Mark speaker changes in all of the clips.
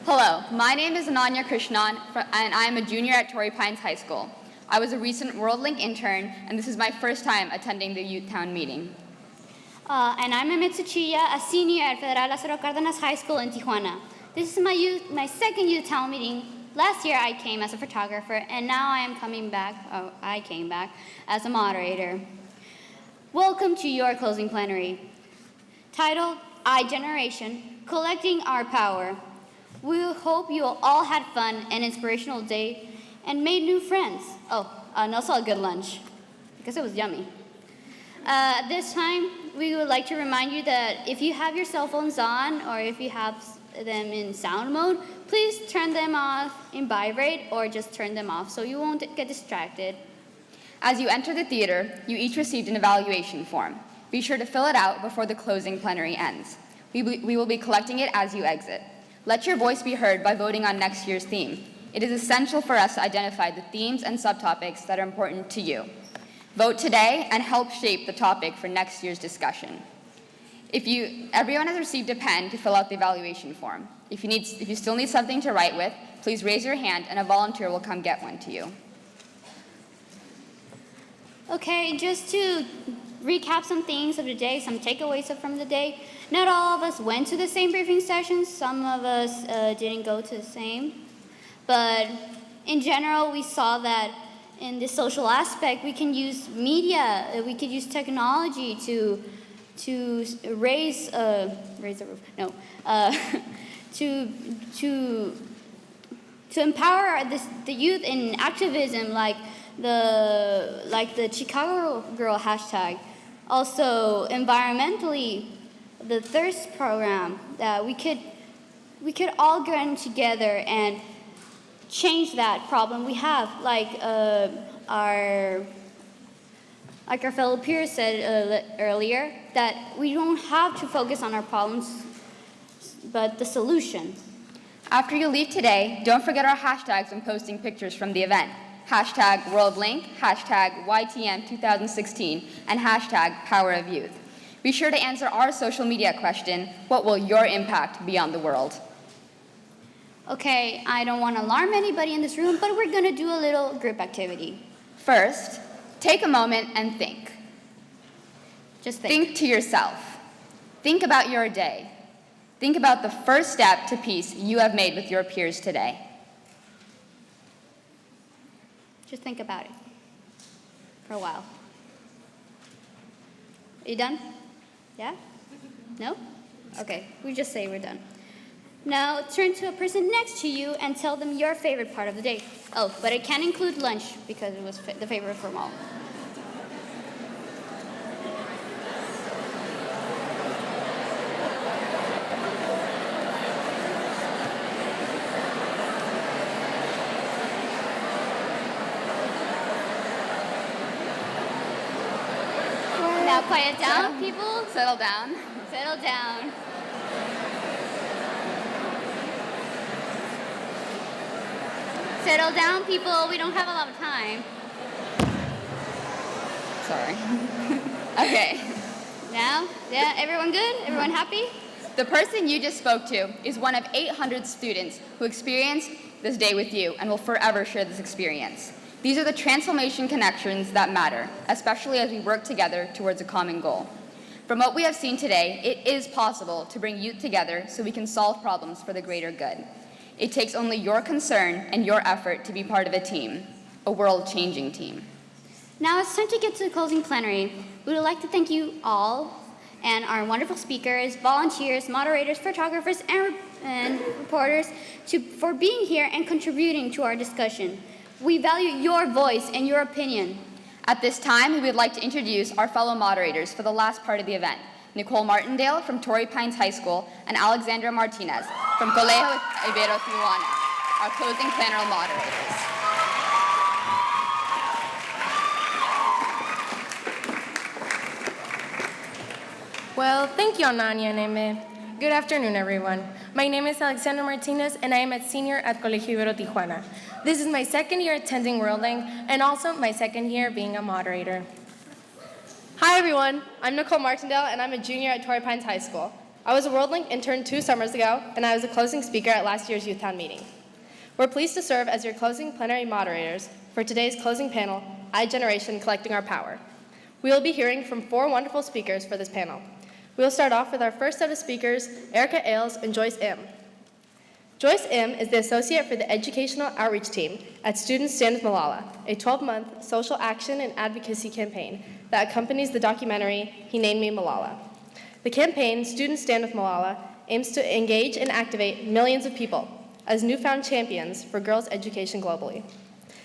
Speaker 1: Hello, my name is Ananya Krishnan, and I am a junior at Torrey Pines High School. I was a recent WorldLink intern, and this is my first time attending the Youth Town meeting.
Speaker 2: And I'm Mitsuchiya, a senior at Federal Lázaro Cárdenas High School in Tijuana. This is my second Youth Town meeting. Last year I came as a photographer, and now I came back as a moderator. Welcome to your closing plenary, titled iGeneration, Collecting Our Power. We hope you all had fun and inspirational day and made new friends. And also a good lunch, because it was yummy. This time, we would like to remind you that if you have your cell phones on or if you have them in sound mode, please turn them off in vibrate or just turn them off so you won't get distracted.
Speaker 1: As you enter the theater, you each received an evaluation form. Be sure to fill it out before the closing plenary ends. We will be collecting it as you exit. Let your voice be heard by voting on next year's theme. It is essential for us to identify the themes and subtopics that are important to you. Vote today and help shape the topic for next year's discussion. Everyone has received a pen to fill out the evaluation form. If you still need something to write with, please raise your hand and a volunteer will come get one to you.
Speaker 2: Okay, just to recap some things of the day, some takeaways from the day. Not all of us went to the same briefing sessions. Some of us didn't go to the same. But in general, we saw that in the social aspect, we can use media, we could use technology to raise the roof. No, to empower the youth in activism, like the Chicago Girl hashtag. Also, environmentally, the thirst program, that we could all get in together and change that problem we have. Like our fellow peers said earlier, that we don't have to focus on our problems, but the solution.
Speaker 1: After you leave today, don't forget our hashtags when posting pictures from the event. Hashtag WorldLink, hashtag YTM 2016, and hashtag Power of Youth. Be sure to answer our social media question, what will your impact be on the world?
Speaker 2: Okay, I don't want to alarm anybody in this room, but we're going to do a little group activity.
Speaker 1: First, take a moment and think.
Speaker 2: Just think.
Speaker 1: Think to yourself. Think about your day. Think about the first step to peace you have made with your peers today.
Speaker 2: Just think about it for a while. Are you done? Yeah? No? Okay, we just say we're done. Now turn to a person next to you and tell them your favorite part of the day. But it can include lunch because it was the favorite from all. Now quiet down, people.
Speaker 1: Settle down.
Speaker 2: Settle down. Settle down, people. We don't have a lot of time.
Speaker 1: Sorry. Okay.
Speaker 2: Now, yeah, everyone good? Everyone happy?
Speaker 1: The person you just spoke to is one of 800 students who experienced this day with you and will forever share this experience. These are the transformation connections that matter, especially as we work together towards a common goal. From what we have seen today, it is possible to bring youth together so we can solve problems for the greater good. It takes only your concern and your effort to be part of a team, a world-changing team.
Speaker 2: Now it's time to get to the closing plenary. We would like to thank you all and our wonderful speakers, volunteers, moderators, photographers, and reporters for being here and contributing to our discussion. We value your voice and your opinion.
Speaker 1: At this time, we would like to introduce our fellow moderators for the last part of the event. Nicole Martindale from Torrey Pines High School and Alexandra Martinez from Colegio Ibero Tijuana, our closing panel moderators.
Speaker 3: Well, thank you, Ananya and Eme. Good afternoon, everyone. My name is Alexandra Martinez, and I am a senior at Colegio Ibero Tijuana. This is my second year attending WorldLink, and also my second year being a moderator.
Speaker 4: Hi, everyone. I'm Nicole Martindale, and I'm a junior at Torrey Pines High School.
Speaker 3: I was a WorldLink intern 2 summers ago, and I was a closing speaker at last year's Youth Town meeting. We're pleased to serve as your closing plenary moderators for today's closing panel, iGeneration Collecting Our Power. We will be hearing from 4 wonderful speakers for this panel. We will start off with our first set of speakers, Erica Ailes and Joyce M. Joyce M. is the Associate for the Educational Outreach Team at Students Stand with Malala, a 12-month social action and advocacy campaign that accompanies the documentary, He Named Me Malala. The campaign, Students Stand with Malala, aims to engage and activate millions of people as newfound champions for girls' education globally.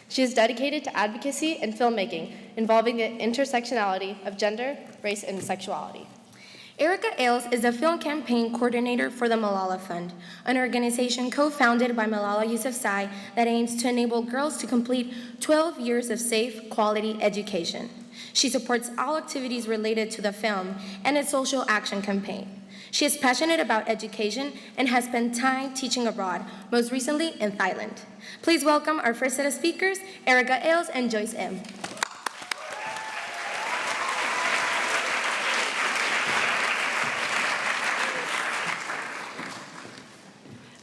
Speaker 3: She is dedicated to advocacy and filmmaking involving the intersectionality of gender, race, and sexuality.
Speaker 4: Erica Ailes is a film campaign coordinator for the Malala Fund, an organization co-founded by Malala Yousafzai that aims to enable girls to complete 12 years of safe, quality education. She supports all activities related to the film and its social action campaign. She is passionate about education and has spent time teaching abroad, most recently in Thailand. Please welcome our first set of speakers, Erica Ailes and Joyce M.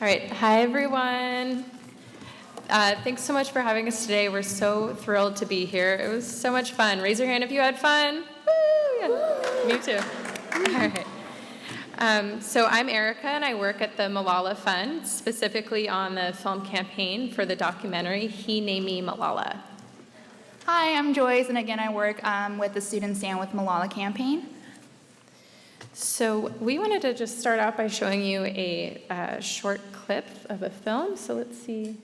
Speaker 5: All right, hi everyone. Thanks so much for having us today. We're so thrilled to be here. It was so much fun. Raise your hand if you had fun. Woo! Yeah. Me too. All right. So I'm Erica, and I work at the Malala Fund, specifically on the film campaign for the documentary He Named Me Malala.
Speaker 6: Hi, I'm Joyce, and again, I work with the Students Stand with Malala campaign.
Speaker 5: So we wanted to just start out by showing you a short clip of a film. So let's see.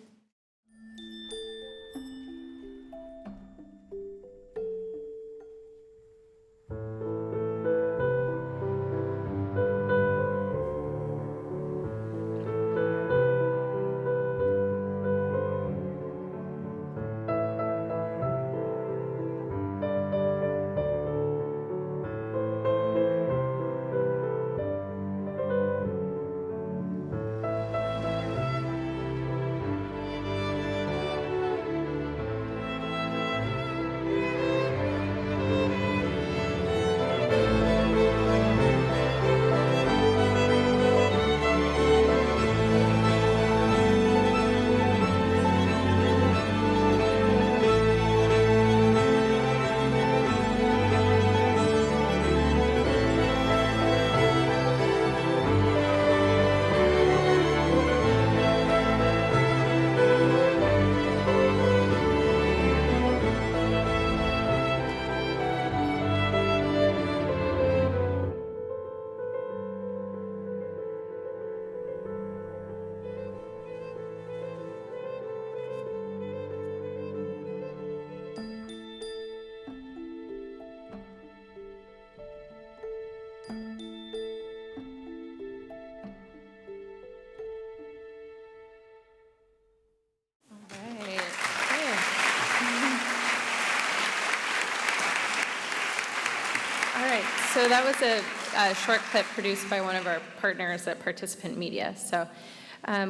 Speaker 5: So that was a short clip produced by one of our partners at Participant Media. So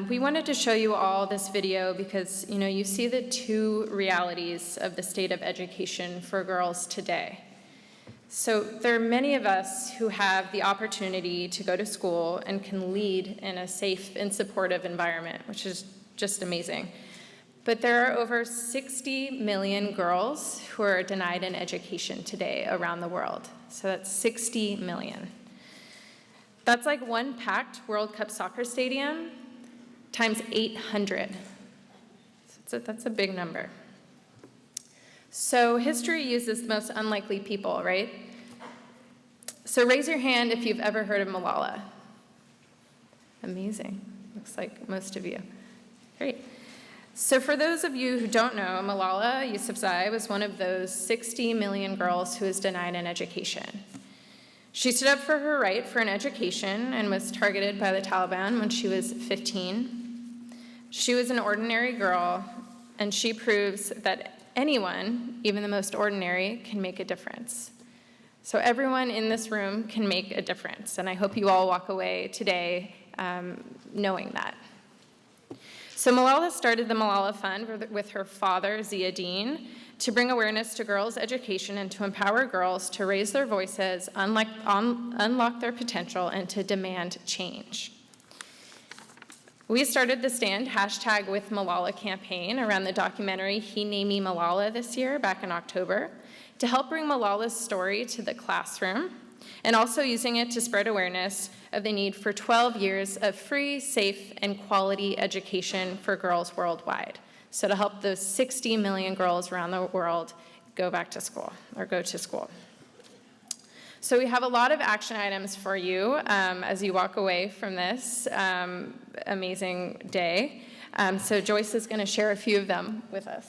Speaker 5: we wanted to show you all this video because, you see the 2 realities of the state of education for girls today. So there are many of us who have the opportunity to go to school and can lead in a safe and supportive environment, which is just amazing. But there are over 60 million girls who are denied an education today around the world. So that's 60 million. That's like one packed World Cup soccer stadium times 800. So that's a big number. So history uses the most unlikely people, right? So raise your hand if you've ever heard of Malala. Amazing. Looks like most of you. Great. So for those of you who don't know, Malala Yousafzai was one of those 60 million girls who was denied an education. She stood up for her right for an education and was targeted by the Taliban when she was 15. She was an ordinary girl, and she proves that anyone, even the most ordinary, can make a difference. So everyone in this room can make a difference, and I hope you all walk away today knowing that. So Malala started the Malala Fund with her father, Ziauddin, to bring awareness to girls' education and to empower girls to raise their voices, unlock their potential, and to demand change. We started the Stand #WithMalala campaign around the documentary He Named Me Malala this year, back in October, to help bring Malala's story to the classroom, and also using it to spread awareness of the need for 12 years of free, safe, and quality education for girls worldwide. So to help those 60 million girls around the world go back to school, or go to school. So we have a lot of action items for you as you walk away from this amazing day. So Joyce is going to share a few of them with us.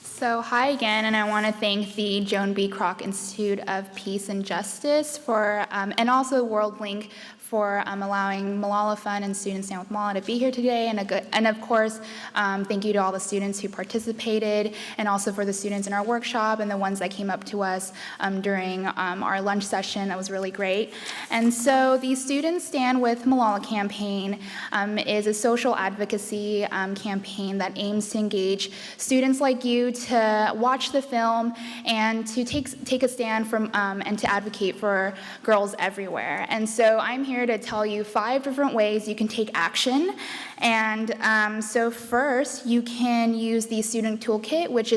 Speaker 6: So hi again, and I want to thank the Joan B. Kroc Institute of Peace and Justice for, and also WorldLink for allowing Malala Fund and Students Stand with Malala to be here today, and of course, thank you to all the students who participated, and also for the students in our workshop and the ones that came up to us during our lunch session. That was really great. And so the Students Stand with Malala campaign is a social advocacy campaign that aims to engage students like you to watch the film and to take a stand from and to advocate for girls everywhere. And so I'm here to tell you 5 different ways you can take action. And so first, you can use the student toolkit, which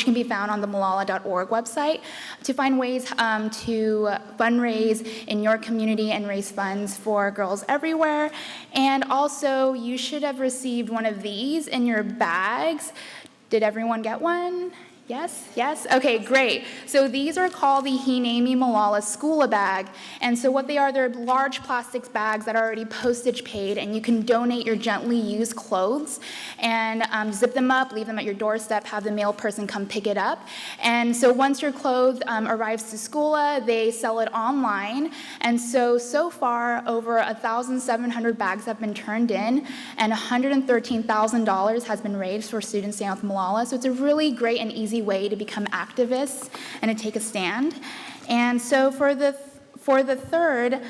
Speaker 6: can be found on the malala.org website, to find ways to fundraise in your community and raise funds for girls everywhere. And also, you should have received one of these in your bags. Did everyone get one? Yes? Yes? Okay, great. So these are called the He Named Me Malala Schoola bag. And so what they are, they're large plastic bags that are already postage paid, and you can donate your gently used clothes and zip them up, leave them at your doorstep, have the mail person come pick it up. And so once your clothes arrives to Schoola, they sell it online. And so far, over 1,700 bags have been turned in, and $113,000 has been raised for Students Stand with Malala. So it's a really great and easy way to become activists and to take a stand. And so for the third,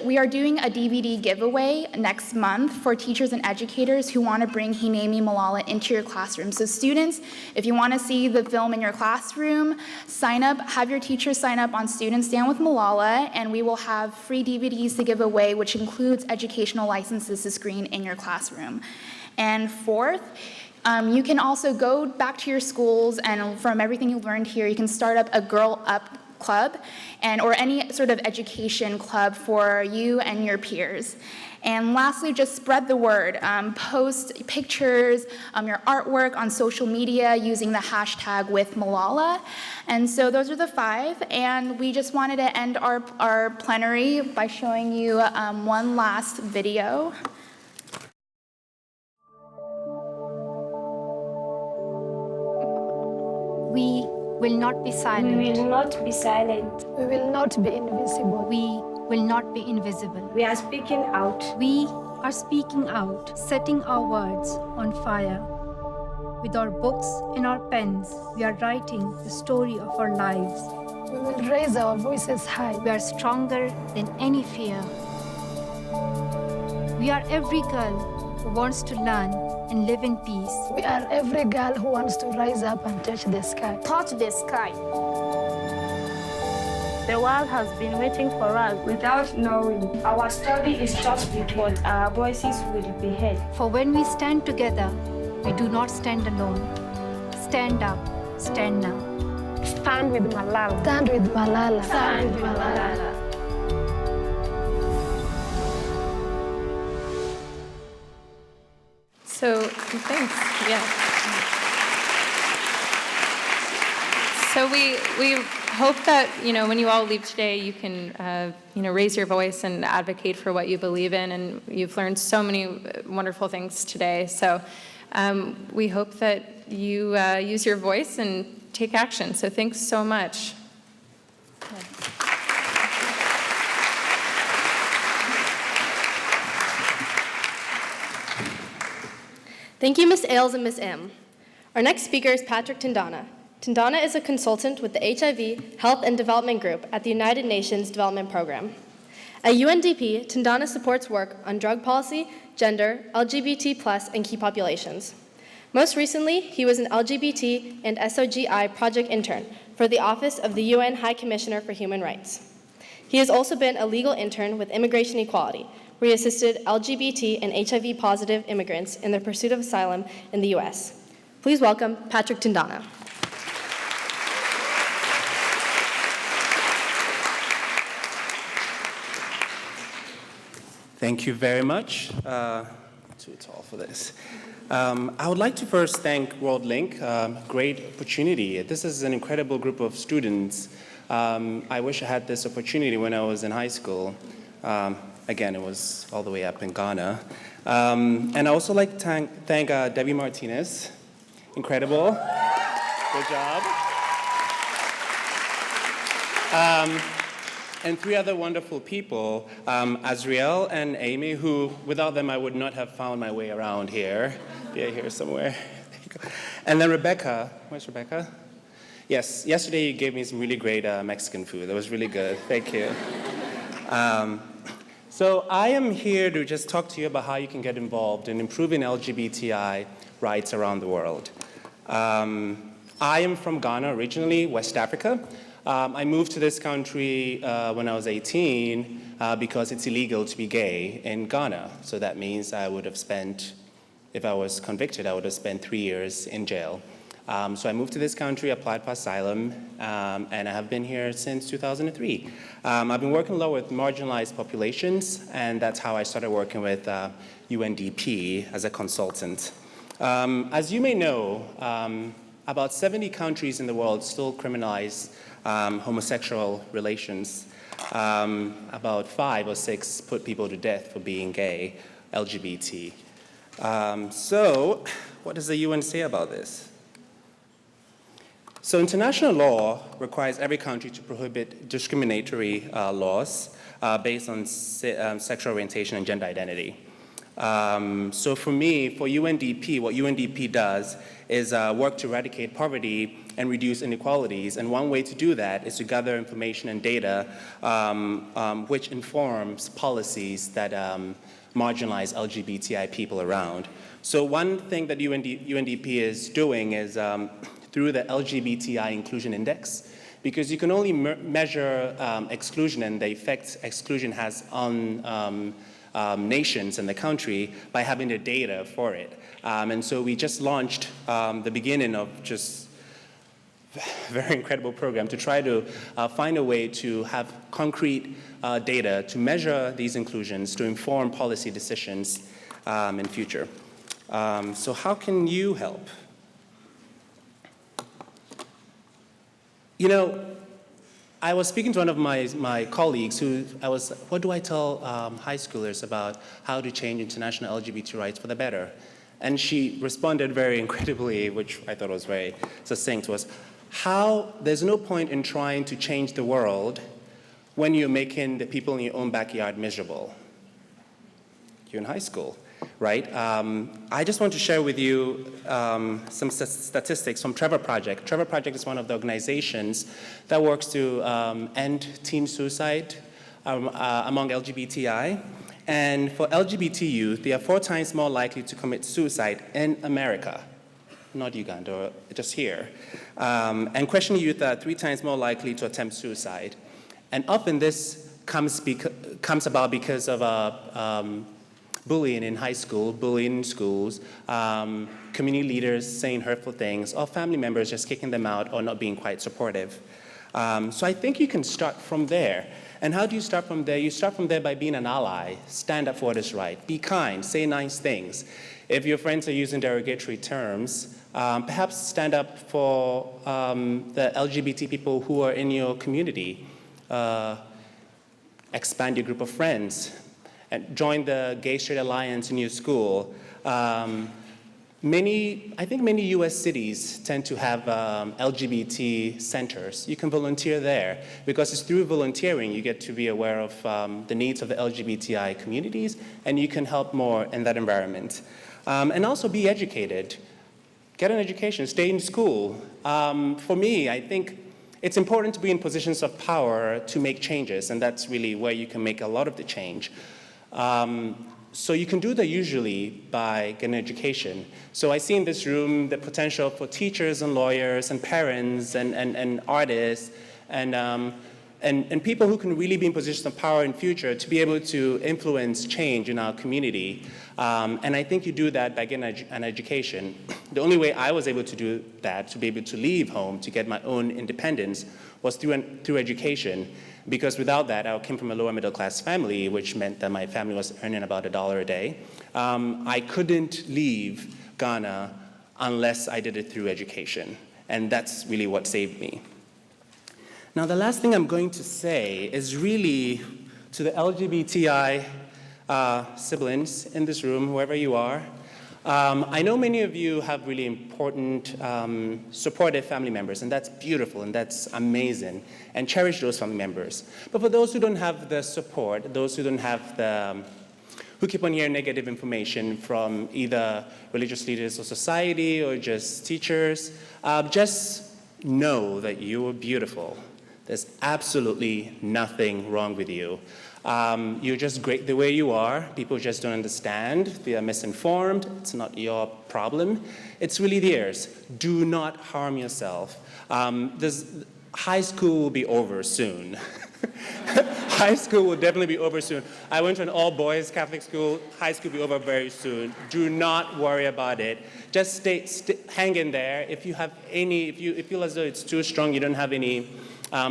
Speaker 6: we are doing a DVD giveaway next month for teachers and educators who want to bring He Named Me Malala into your classroom. So students, if you want to see the film in your classroom, sign up, have your teachers sign up on Students Stand with Malala, and we will have free DVDs to give away, which includes educational licenses to screen in your classroom. And fourth, you can also go back to your schools, and from everything you've learned here, you can start up a Girl Up club or any sort of education club for you and your peers. And lastly, just spread the word. Post pictures, your artwork on social media using the #WithMalala. And so those are the 5. And we just wanted to end our plenary by showing you one last video.
Speaker 7: We will not be silent.
Speaker 8: We will not be silent.
Speaker 9: We will not be invisible.
Speaker 7: We will not be invisible.
Speaker 8: We are speaking out.
Speaker 7: We are speaking out, setting our words on fire. With our books and our pens, we are writing the story of our lives.
Speaker 9: We will raise our voices high.
Speaker 7: We are stronger than any fear. We are every girl who wants to learn and live in peace.
Speaker 9: We are every girl who wants to rise up and touch the sky.
Speaker 8: Touch the sky. The world has been waiting for us without knowing. Our story is just begun. Our voices will be heard.
Speaker 7: For when we stand together, we do not stand alone. Stand up, stand now.
Speaker 8: Stand with Malala.
Speaker 9: Stand with Malala.
Speaker 8: Stand with Malala.
Speaker 5: So, thanks. Yeah. So we hope that, when you all leave today, you can, raise your voice and advocate for what you believe in. And you've learned so many wonderful things today. So we hope that you use your voice and take action. So thanks so much.
Speaker 10: Thank you, Ms. Ailes and Ms. M. Our next speaker is Patrick Tindana. Tindana is a consultant with the HIV Health and Development Group at the United Nations Development Program. At UNDP, Tindana supports work on drug policy, gender, LGBT+, and key populations. Most recently, he was an LGBT and SOGI project intern for the Office of the UN High Commissioner for Human Rights. He has also been a legal intern with Immigration Equality, where he assisted LGBT and HIV-positive immigrants in their pursuit of asylum in the US. Please welcome Patrick Tindana.
Speaker 11: Thank you very much. Too tall for this. I would like to first thank WorldLink. Great opportunity. This is an incredible group of students. I wish I had this opportunity when I was in high school. Again, it was all the way up in Ghana. And I also like to thank Debbie Martinez. Incredible. Good job. And three other wonderful people, Azriel and Amy, who without them I would not have found my way around here. Yeah, here somewhere. And then Rebecca. Where's Rebecca? Yes, yesterday you gave me some really great Mexican food. That was really good. Thank you. So I am here to just talk to you about how you can get involved in improving LGBTI rights around the world. I am from Ghana originally, West Africa. I moved to this country when I was 18 because it's illegal to be gay in Ghana. So that means I would have spent, if I was convicted, I would have spent 3 years in jail. So I moved to this country, applied for asylum, and I have been here since 2003. I've been working a lot with marginalized populations, and that's how I started working with UNDP as a consultant. As you may know, about 70 countries in the world still criminalize homosexual relations. About 5 or 6 put people to death for being gay, LGBT. So what does the UN say about this? So international law requires every country to prohibit discriminatory laws based on sexual orientation and gender identity. So for me, for UNDP, what UNDP does is work to eradicate poverty and reduce inequalities. And one way to do that is to gather information and data which informs policies that marginalize LGBTI people around. So one thing that UNDP is doing is through the LGBTI Inclusion Index, because you can only measure exclusion and the effects exclusion has on nations in the country by having the data for it. And so we just launched the beginning of just a very incredible program to try to find a way to have concrete data to measure these inclusions to inform policy decisions in future. So how can you help? You know, I was speaking to one of my colleagues what do I tell high schoolers about how to change international LGBT rights for the better? And she responded very incredibly, which I thought was very succinct, was there's no point in trying to change the world when you're making the people in your own backyard miserable. You're in high school, right? I just want to share with you some statistics from Trevor Project. Trevor Project is one of the organizations that works to end teen suicide among LGBTI. And for LGBT youth, they are 4 times more likely to commit suicide in America, not Uganda, just here. And questioning youth are 3 times more likely to attempt suicide. And often this comes about because of bullying in high school, bullying in schools, community leaders saying hurtful things, or family members just kicking them out or not being quite supportive. So I think you can start from there. And how do you start from there? You start from there by being an ally, stand up for what is right, be kind, say nice things. If your friends are using derogatory terms, perhaps stand up for the LGBT people who are in your community. Expand your group of friends. And join the Gay Straight Alliance in your school. I think many US cities tend to have LGBT centers. You can volunteer there because it's through volunteering you get to be aware of the needs of the LGBTI communities and you can help more in that environment. And also be educated. Get an education, stay in school. For me, I think it's important to be in positions of power to make changes, and that's really where you can make a lot of the change. So you can do that usually by getting an education. So I see in this room the potential for teachers and lawyers and parents and artists and people who can really be in positions of power in future to be able to influence change in our community. And I think you do that by getting an education. The only way I was able to do that, to be able to leave home, to get my own independence, was through education. Because without that, I came from a lower middle class family, which meant that my family was earning about $1 a day. I couldn't leave Ghana unless I did it through education. And that's really what saved me. Now, the last thing I'm going to say is really to the LGBTI siblings in this room, whoever you are. I know many of you have really important, supportive family members, and that's beautiful, and that's amazing, and cherish those family members. But for those who don't have the support, those who don't have who keep on hearing negative information from either religious leaders or society or just teachers, just know that you are beautiful. There's absolutely nothing wrong with you. You're just great the way you are. People just don't understand. They are misinformed. It's not your problem. It's really theirs. Do not harm yourself. High school will be over soon. High school will definitely be over soon. I went to an all-boys Catholic school. High school will be over very soon. Do not worry about it. Just hang in there. If you feel as though it's too strong, you don't have any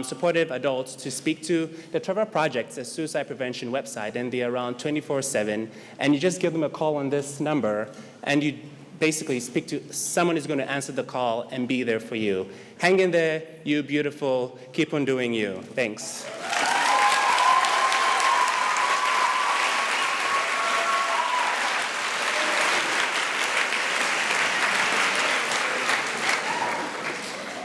Speaker 11: supportive adults to speak to, the Trevor Project's a suicide prevention website, and they're around 24/7, and you just give them a call on this number, and you basically speak to someone who's going to answer the call and be there for you. Hang in there, you beautiful, keep on doing you. Thanks.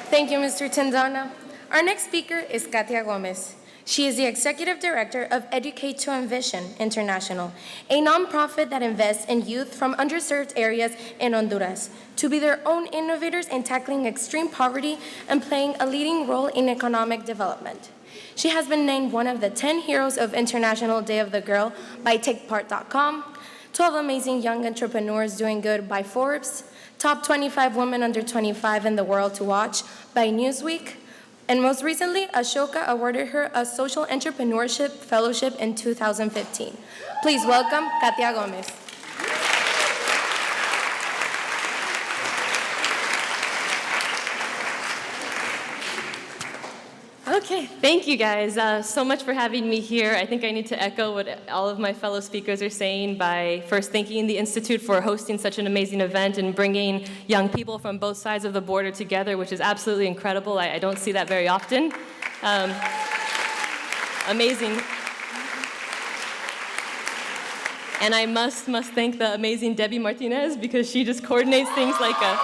Speaker 4: Thank you, Mr. Tindana. Our next speaker is Katia Gomez. She is the Executive Director of Educate to Envision International, a nonprofit that invests in youth from underserved areas in Honduras to be their own innovators in tackling extreme poverty and playing a leading role in economic development. She has been named one of the 10 heroes of International Day of the Girl by TakePart.com, 12 amazing young entrepreneurs doing good by Forbes, top 25 women under 25 in the world to watch by Newsweek, and most recently, Ashoka awarded her a Social Entrepreneurship Fellowship in 2015. Please welcome Katia Gomez.
Speaker 12: Okay, thank you guys so much for having me here. I think I need to echo what all of my fellow speakers are saying by first thanking the Institute for hosting such an amazing event and bringing young people from both sides of the border together, which is absolutely incredible. I don't see that very often. Amazing. And I must thank the amazing Debbie Martinez because she just coordinates things like a...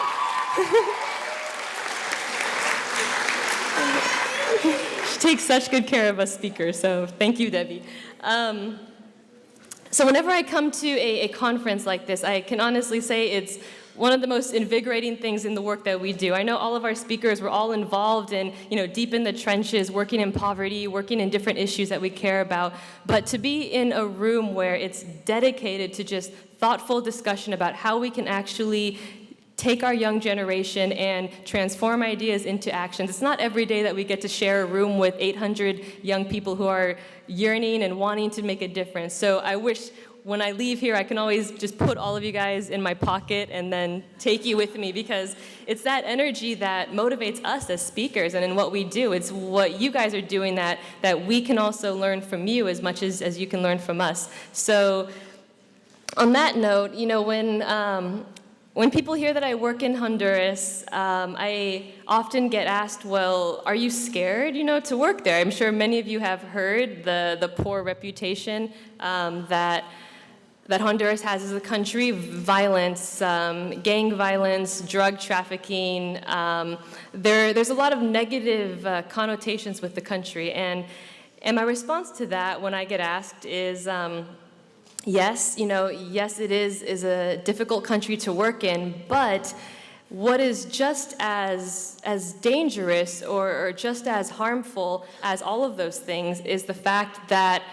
Speaker 12: takes such good care of us speakers, so thank you, Debbie. So whenever I come to a conference like this, I can honestly say it's one of the most invigorating things in the work that we do. I know all of our speakers were all involved in, deep in the trenches, working in poverty, working in different issues that we care about, but to be in a room where it's dedicated to just thoughtful discussion about how we can actually take our young generation and transform ideas into actions. It's not every day that we get to share a room with 800 young people who are yearning and wanting to make a difference. So I wish when I leave here, I can always just put all of you guys in my pocket and then take you with me, because it's that energy that motivates us as speakers and in what we do. It's what you guys are doing that we can also learn from you as much as you can learn from us. So on that note, when people hear that I work in Honduras, I often get asked, well, are you scared, to work there? I'm sure many of you have heard the poor reputation that Honduras has as a country: violence, gang violence, drug trafficking. There's a lot of negative connotations with the country. And my response to that when I get asked is, yes, yes, it is a difficult country to work in, but what is just as dangerous or just as harmful as all of those things is the fact that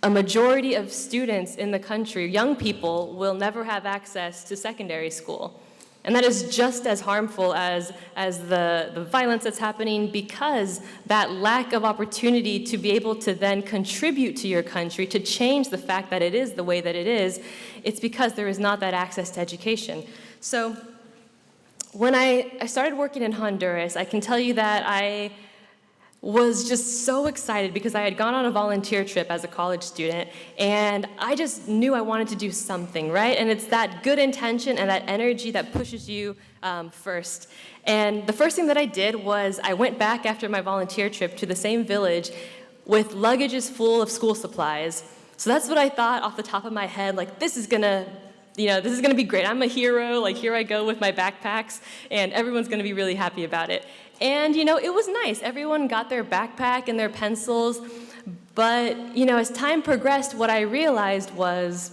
Speaker 12: a majority of students in the country, young people, will never have access to secondary school. And that is just as harmful as the violence that's happening, because that lack of opportunity to be able to then contribute to your country, to change the fact that it is the way that it is, it's because there is not that access to education. So when I started working in Honduras, I can tell you that I was just so excited because I had gone on a volunteer trip as a college student, and I just knew I wanted to do something, right? And it's that good intention and that energy that pushes you first. And the first thing that I did was I went back after my volunteer trip to the same village with luggages full of school supplies. So that's what I thought off the top of my head, like, this is gonna be great. I'm a hero, like, here I go with my backpacks, and everyone's gonna be really happy about it. And, it was nice. Everyone got their backpack and their pencils, but, as time progressed, what I realized was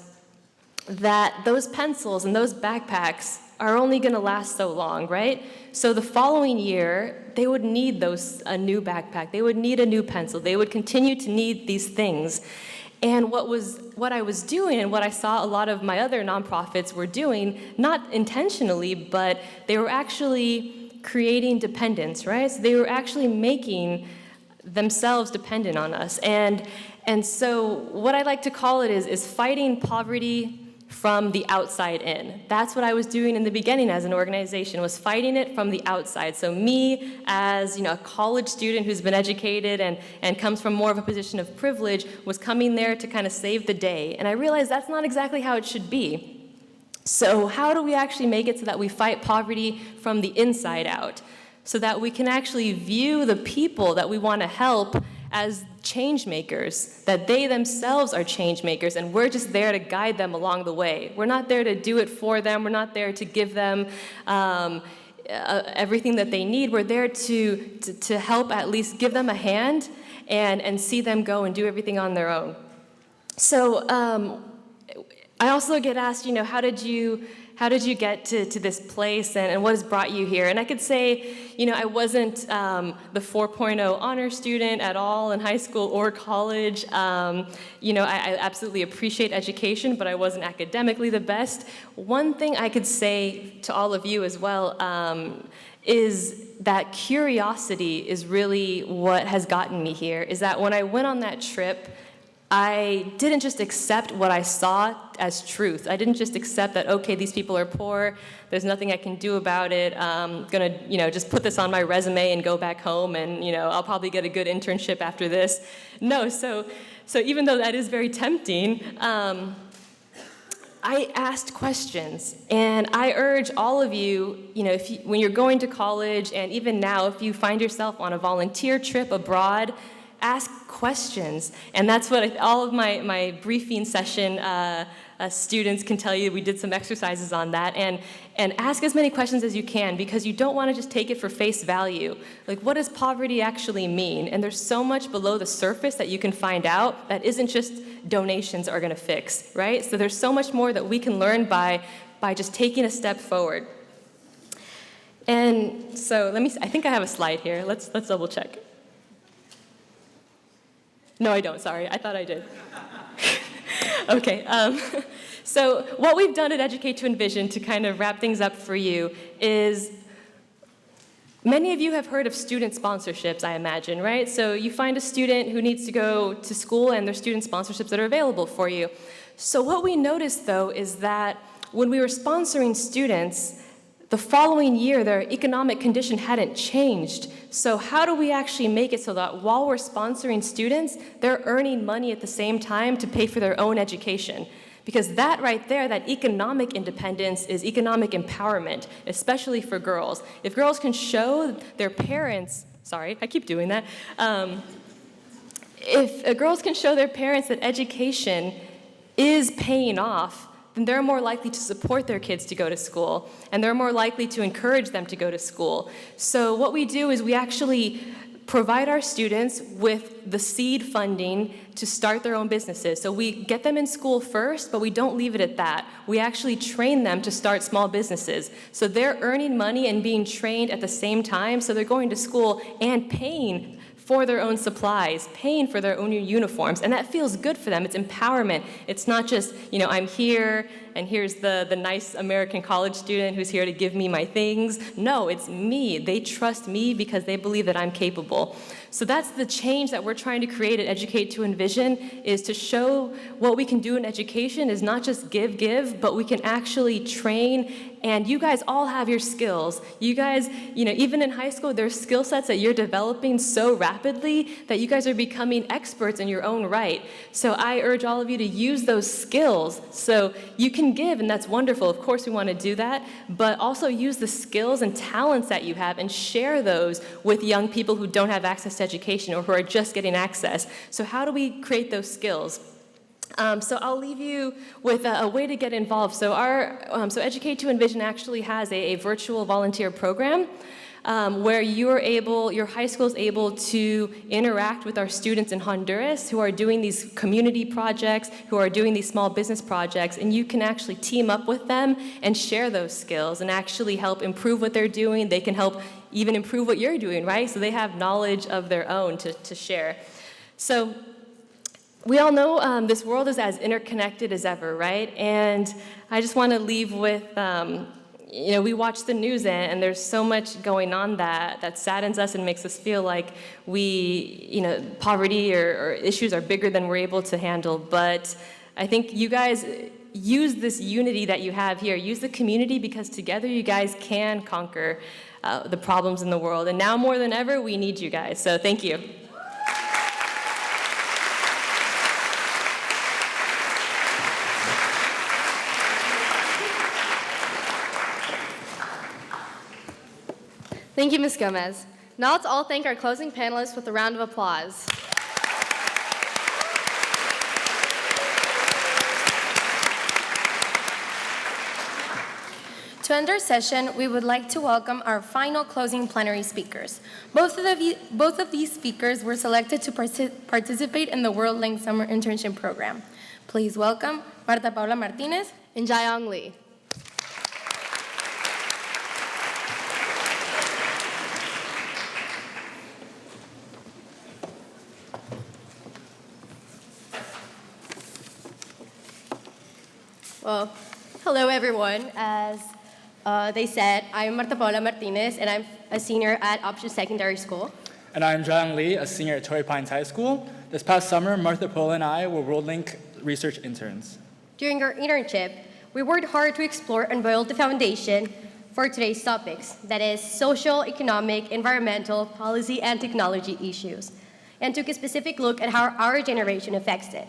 Speaker 12: that those pencils and those backpacks are only gonna last so long, right? So the following year, they would need a new backpack, they would need a new pencil, they would continue to need these things. And what I was doing, and what I saw a lot of my other nonprofits were doing, not intentionally, but they were actually creating dependence, right? So they were actually making themselves dependent on us. And so what I like to call it is fighting poverty from the outside in. That's what I was doing in the beginning as an organization, was fighting it from the outside. So me, as a college student who's been educated and comes from more of a position of privilege, was coming there to kind of save the day. And I realized that's not exactly how it should be. So how do we actually make it so that we fight poverty from the inside out, so that we can actually view the people that we want to help as change makers, that they themselves are change makers, and we're just there to guide them along the way. We're not there to do it for them. We're not there to give them everything that they need. We're there to help at least give them a hand and see them go and do everything on their own. So I also get asked, how did you get to this place, and what has brought you here? And I could say, I wasn't the 4.0 honor student at all in high school or college. I absolutely appreciate education, but I wasn't academically the best. One thing I could say to all of you as well is that curiosity is really what has gotten me here, is that when I went on that trip, I didn't just accept what I saw as truth. I didn't just accept that, okay, these people are poor, there's nothing I can do about it, I'm gonna, just put this on my resume and go back home, and, I'll probably get a good internship after this. No, so even though that is very tempting, I asked questions, and I urge all of you, when you're going to college, and even now, if you find yourself on a volunteer trip abroad, ask questions. And that's what all of my briefing session students can tell you. We did some exercises on that. And ask as many questions as you can, because you don't want to just take it for face value. Like, what does poverty actually mean? And there's so much below the surface that you can find out that isn't just donations are going to fix, right? So there's so much more that we can learn by just taking a step forward. And so I think I have a slide here. Let's double check. No, I don't, sorry. I thought I did. Okay, so what we've done at Educate to Envision, to kind of wrap things up for you, is many of you have heard of student sponsorships, I imagine, right? So you find a student who needs to go to school, and there's student sponsorships that are available for you. So what we noticed, though, is that when we were sponsoring students, the following year, their economic condition hadn't changed. So how do we actually make it so that while we're sponsoring students, they're earning money at the same time to pay for their own education? Because that right there, that economic independence, is economic empowerment, especially for girls. If girls can show their parents, sorry, I keep doing that. If girls can show their parents that education is paying off, then they're more likely to support their kids to go to school, and they're more likely to encourage them to go to school. So what we do is we actually provide our students with the seed funding to start their own businesses. So we get them in school first, but we don't leave it at that. We actually train them to start small businesses. So they're earning money and being trained at the same time, so they're going to school and paying for their own supplies, paying for their own uniforms, and that feels good for them. It's empowerment. It's not just, I'm here, and here's the nice American college student who's here to give me my things. No, it's me. They trust me because they believe that I'm capable. So that's the change that we're trying to create at Educate to Envision, is to show what we can do in education is not just give, but we can actually train. And you guys all have your skills. You guys, even in high school, there's skill sets that you're developing so rapidly that you guys are becoming experts in your own right. So I urge all of you to use those skills. So you can give, and that's wonderful. Of course, we want to do that. But also use the skills and talents that you have and share those with young people who don't have access to education or who are just getting access. So how do we create those skills? So I'll leave you with a way to get involved. So Educate to Envision actually has a virtual volunteer program where your high school is able to interact with our students in Honduras who are doing these community projects, who are doing these small business projects, and you can actually team up with them and share those skills and actually help improve what they're doing. They can help even improve what you're doing, right? So they have knowledge of their own to share. So we all know this world is as interconnected as ever, right? And I just want to leave with, we watch the news and there's so much going on that saddens us and makes us feel like poverty or issues are bigger than we're able to handle. But I think you guys use this unity that you have here, use the community, because together you guys can conquer the problems in the world. And now more than ever, we need you guys. So thank you.
Speaker 10: Thank you, Ms. Gomez. Now let's all thank our closing panelists with a round of applause.
Speaker 4: To end our session, we would like to welcome our final closing plenary speakers. Both of these speakers were selected to participate in the WorldLink Summer Internship Program. Please welcome Marta Paula Martinez
Speaker 10: and Jiayong Lee.
Speaker 13: Well, hello everyone. As they said, I'm Marta Paula Martinez, and I'm a senior at Option Secondary School.
Speaker 14: And I'm Jiayong Lee, a senior at Torrey Pines High School. This past summer, Martha Paula and I were WorldLink research interns.
Speaker 13: During our internship, we worked hard to explore and build the foundation for today's topics, that is, social, economic, environmental, policy, and technology issues, and took a specific look at how our generation affects it.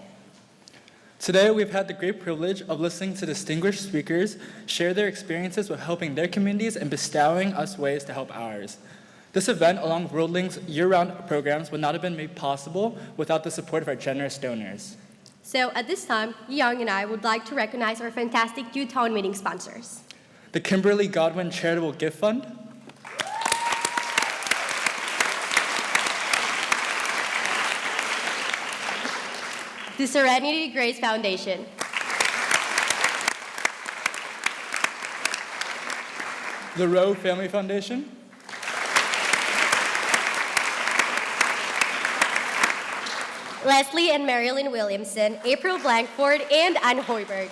Speaker 14: Today, we've had the great privilege of listening to distinguished speakers share their experiences with helping their communities and bestowing us ways to help ours. This event, along with WorldLink's year-round programs, would not have been made possible without the support of our generous donors.
Speaker 13: So at this time, Young and I would like to recognize our fantastic Youth Town Meeting sponsors.
Speaker 14: The Kimberly Godwin Charitable Gift Fund,
Speaker 13: the Serenity Grace Foundation,
Speaker 14: the Rowe Family Foundation,
Speaker 13: Leslie and Marilyn Williamson, April Blankford, and Ann Hoiberg.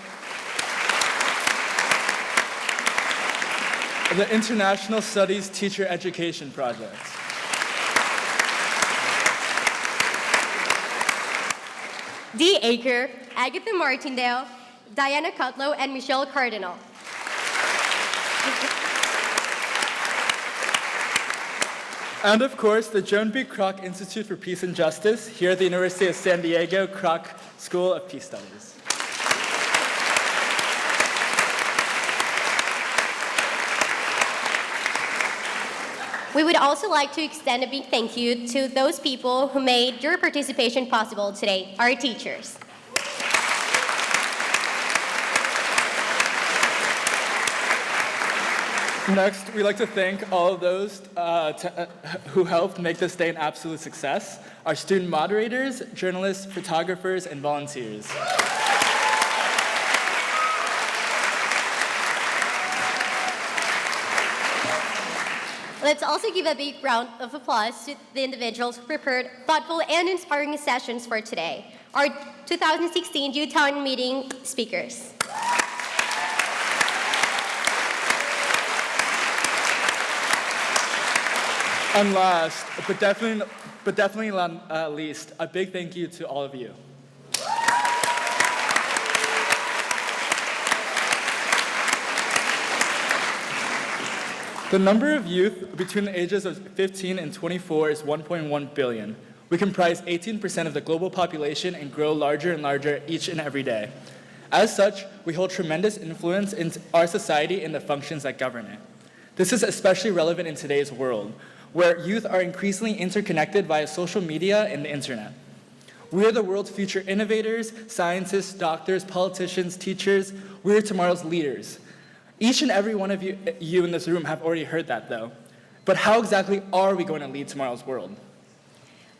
Speaker 14: the International Studies Teacher Education Project,
Speaker 13: Dee Aker, Agatha Martindale, Diana Cutlow, and Michelle Cardinal.
Speaker 14: and of course, the Joan B. Kroc Institute for Peace and Justice here at the University of San Diego Kroc School of Peace Studies.
Speaker 13: We would also like to extend a big thank you to those people who made your participation possible today, our teachers.
Speaker 14: Next, we'd like to thank all of those who helped make this day an absolute success, our student moderators, journalists, photographers, and volunteers.
Speaker 13: Let's also give a big round of applause to the individuals who prepared thoughtful and inspiring sessions for today, our 2016 Youth Town Meeting speakers.
Speaker 14: And last, but definitely not least, a big thank you to all of you. The number of youth between the ages of 15 and 24 is 1.1 billion. We comprise 18% of the global population and grow larger and larger each and every day. As such, we hold tremendous influence in our society and the functions that govern it. This is especially relevant in today's world, where youth are increasingly interconnected via social media and the internet. We are the world's future innovators, scientists, doctors, politicians, teachers. We are tomorrow's leaders. Each and every one of you in this room have already heard that, though. But how exactly are we going to lead tomorrow's world?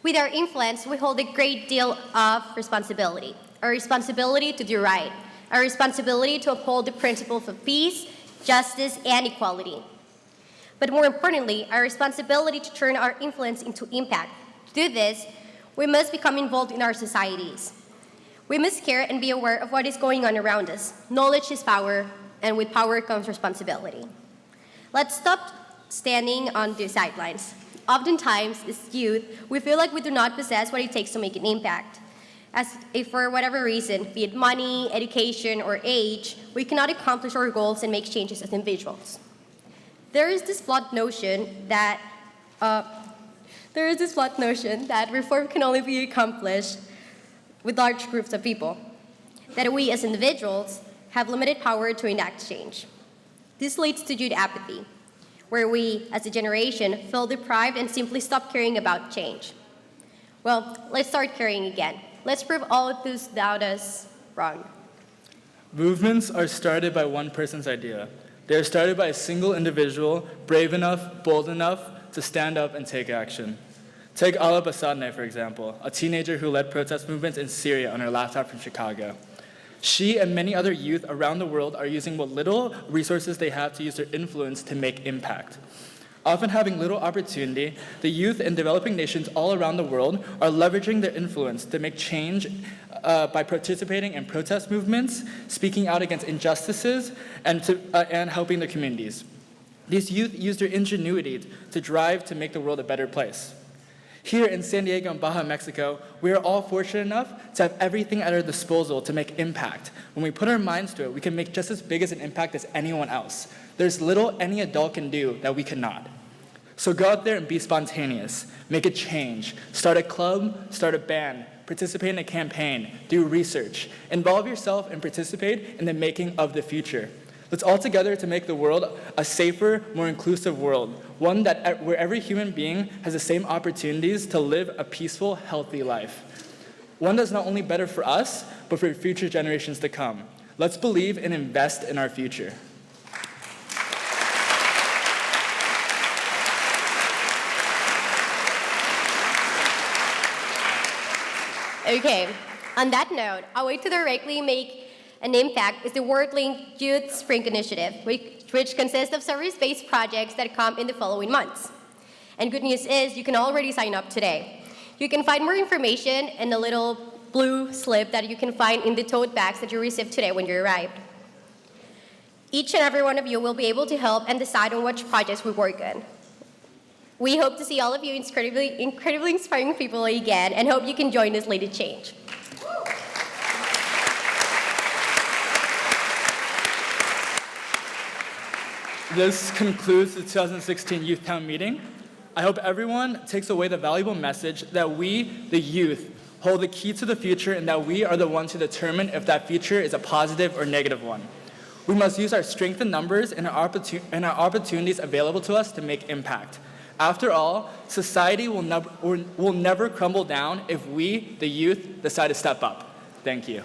Speaker 13: With our influence, we hold a great deal of responsibility. A responsibility to do right. A responsibility to uphold the principles of peace, justice, and equality. But more importantly, our responsibility to turn our influence into impact. To do this, we must become involved in our societies. We must care and be aware of what is going on around us. Knowledge is power, and with power comes responsibility. Let's stop standing on the sidelines. Oftentimes, as youth, we feel like we do not possess what it takes to make an impact. As if for whatever reason, be it money, education, or age, we cannot accomplish our goals and make changes as individuals. There is this flawed notion that reform can only be accomplished with large groups of people, that we as individuals have limited power to enact change. This leads to youth apathy, where we, as a generation, feel deprived and simply stop caring about change. Well, let's start caring again. Let's prove all of those doubt us wrong.
Speaker 14: Movements are started by one person's idea. They are started by a single individual, brave enough, bold enough to stand up and take action. Take Ala Basadne, for example, a teenager who led protest movements in Syria on her laptop from Chicago. She and many other youth around the world are using what little resources they have to use their influence to make impact. Often having little opportunity, the youth in developing nations all around the world are leveraging their influence to make change by participating in protest movements, speaking out against injustices, and helping their communities. These youth use their ingenuity to drive to make the world a better place. Here in San Diego and Baja, Mexico, we are all fortunate enough to have everything at our disposal to make impact. When we put our minds to it, we can make just as big as an impact as anyone else. There's little any adult can do that we cannot. So go out there and be spontaneous. Make a change. Start a club, start a band, participate in a campaign, do research. Involve yourself and participate in the making of the future. Let's all together to make the world a safer, more inclusive world, one where every human being has the same opportunities to live a peaceful, healthy life. One that's not only better for us, but for future generations to come. Let's believe and invest in our future.
Speaker 13: Okay, on that note, a way to directly make an impact is the WorldLink Youth Spring Initiative, which consists of service-based projects that come in the following months. And good news is you can already sign up today. You can find more information in the little blue slip that you can find in the tote bags that you received today when you arrived. Each and every one of you will be able to help and decide on which projects we work on. We hope to see all of you incredibly inspiring people again, and hope you can join us lead to change.
Speaker 14: This concludes the 2016 Youth Town Meeting. I hope everyone takes away the valuable message that we, the youth, hold the key to the future, and that we are the ones who determine if that future is a positive or negative one. We must use our strength in numbers and our opportunities available to us to make impact. After all, society will never crumble down if we, the youth, decide to step up. Thank you.